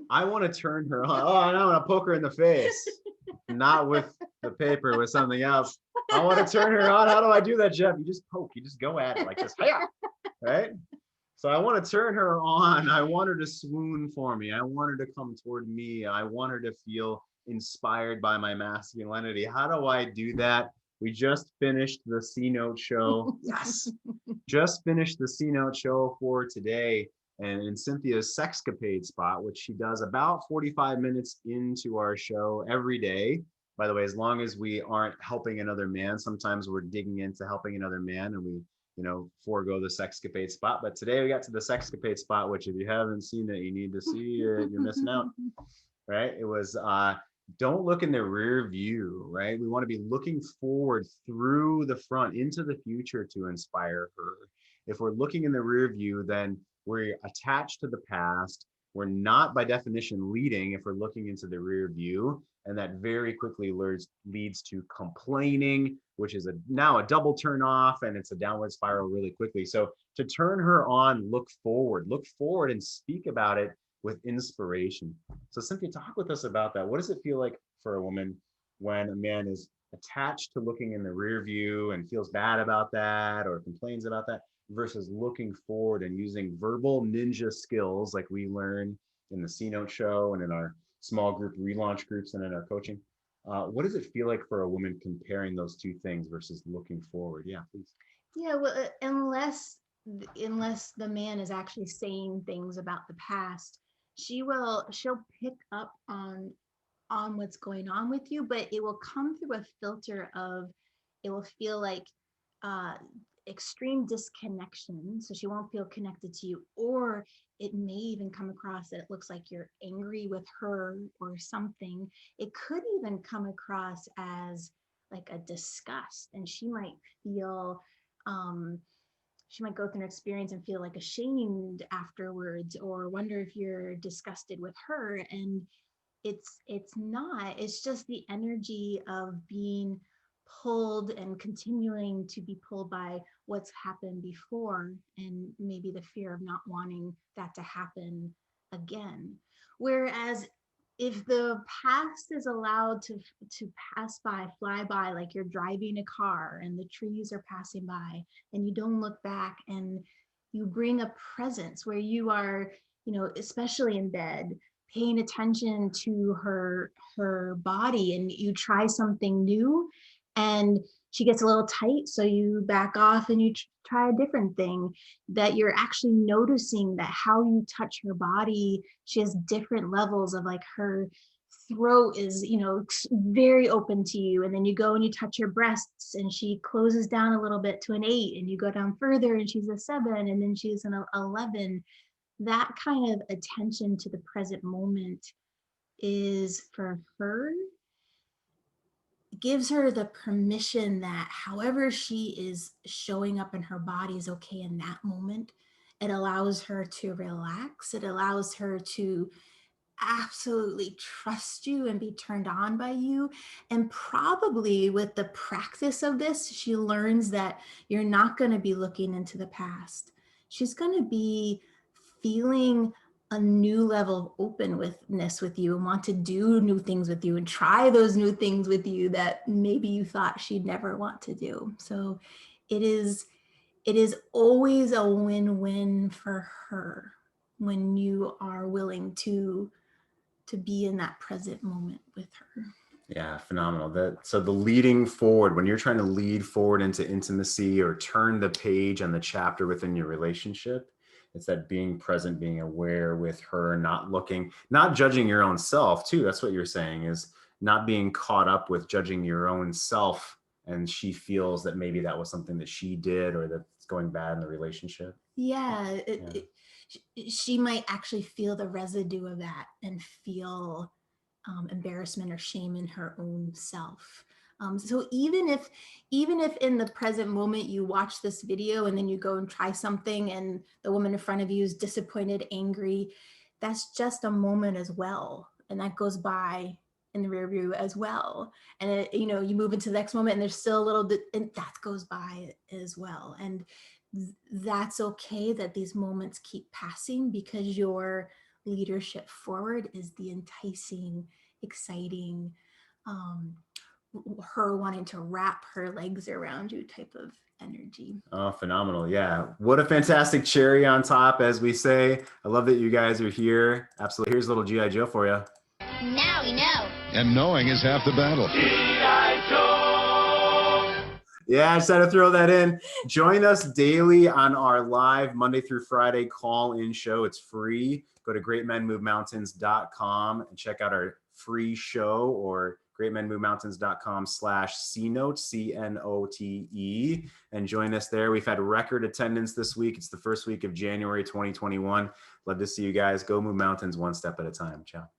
I want to turn her on. Oh, I want to poke her in the face, not with the paper, with something else. I want to turn her on. How do I do that, Jeff? You just poke. You just go at it like this. Hiya! Right? So I want to turn her on. I want her to swoon for me. I want her to come toward me. I want her to feel inspired by my masculinity. How do I do that? We just finished the C Note show. Yes. Just finished the C Note show for today. And in Cynthia's Sexcapade spot, which she does about 45 minutes into our show every day. By the way, as long as we aren't helping another man, sometimes we're digging into helping another man and we forego the Sexcapade spot. But today we got to the Sexcapade spot, which if you haven't seen it, you need to see it. You're missing out, right? It was don't look in the rear view, right? We want to be looking forward through the front into the future to inspire her. If we're looking in the rear view, then we're attached to the past. We're not by definition leading if we're looking into the rear view. And that very quickly leads to complaining, which is now a double turn off, and it's a downward spiral really quickly. So to turn her on, look forward and speak about it with inspiration. So Cynthia, talk with us about that. What does it feel like for a woman when a man is attached to looking in the rear view and feels bad about that or complains about that versus looking forward and using verbal ninja skills like we learn in the C Note show and in our small group relaunch groups and in our coaching? What does it feel like for a woman comparing those two things versus looking forward? Yeah, please. Yeah, well, unless the man is actually saying things about the past, she'll pick up on what's going on with you, but it will come through a filter of, it will feel like uh extreme disconnection, so she won't feel connected to you, or it may even come across that it looks like you're angry with her or something. It could even come across as like a disgust, and feel um she might go through an experience and feel like ashamed afterwards, or wonder if you're disgusted with her. And it's not, it's just the energy of being pulled and continuing to be pulled by what's happened before, and maybe the fear of not wanting that to happen again. Whereas if the past is allowed to pass by, fly by, like you're driving a car and the trees are passing by and you don't look back, and you bring a presence where you are, especially in bed, paying attention to her body, and you try something new and she gets a little tight, so you back off and you try a different thing, that you're actually noticing that how you touch her body, she has different levels of, like, her throat is, very open to you, and then you go and you touch her breasts and she closes down a little bit to an 8, and you go down further and she's a 7, and then she's an 11. That kind of attention to the present moment is, for her, gives her the permission that however she is showing up in her body is okay in that moment. It allows her to relax. It allows her to absolutely trust you and be turned on by you. And probably with the practice of this, she learns that you're not going to be looking into the past. She's going to be feeling a new level of openness with you, and want to do new things with you and try those new things with you that maybe you thought she'd never want to do. So it is always a win-win for her when you are willing to be in that present moment with her. Yeah, phenomenal. So the leading forward, when you're trying to lead forward into intimacy or turn the page on the chapter within your relationship, it's that being present, being aware with her, not looking, not judging your own self too. That's what you're saying, is not being caught up with judging your own self. And she feels that maybe that was something that she did or that's going bad in the relationship. Yeah, Yeah. she might actually feel the residue of that and feel embarrassment or shame in her own self. So even if in the present moment you watch this video and then you go and try something and the woman in front of you is disappointed, angry, that's just a moment as well, and that goes by in the rear view as well. And you move into the next moment and there's still a little bit, and that goes by as well. And that's okay that these moments keep passing, because you're leadership forward is the enticing, exciting, her wanting to wrap her legs around you type of energy. Oh, phenomenal. Yeah. What a fantastic cherry on top, as we say. I love that you guys are here. Absolutely. Here's a little G.I. Joe for you. Now we know. And knowing is half the battle. Yeah, I just had to throw that in. Join us daily on our live Monday through Friday call-in show. It's free. Go to greatmenmovemountains.com and check out our free show, or greatmenmovemountains.com/cnote, CNOTE, and join us there. We've had record attendance this week. It's the first week of January 2021. Love to see you guys. Go move mountains one step at a time. Ciao.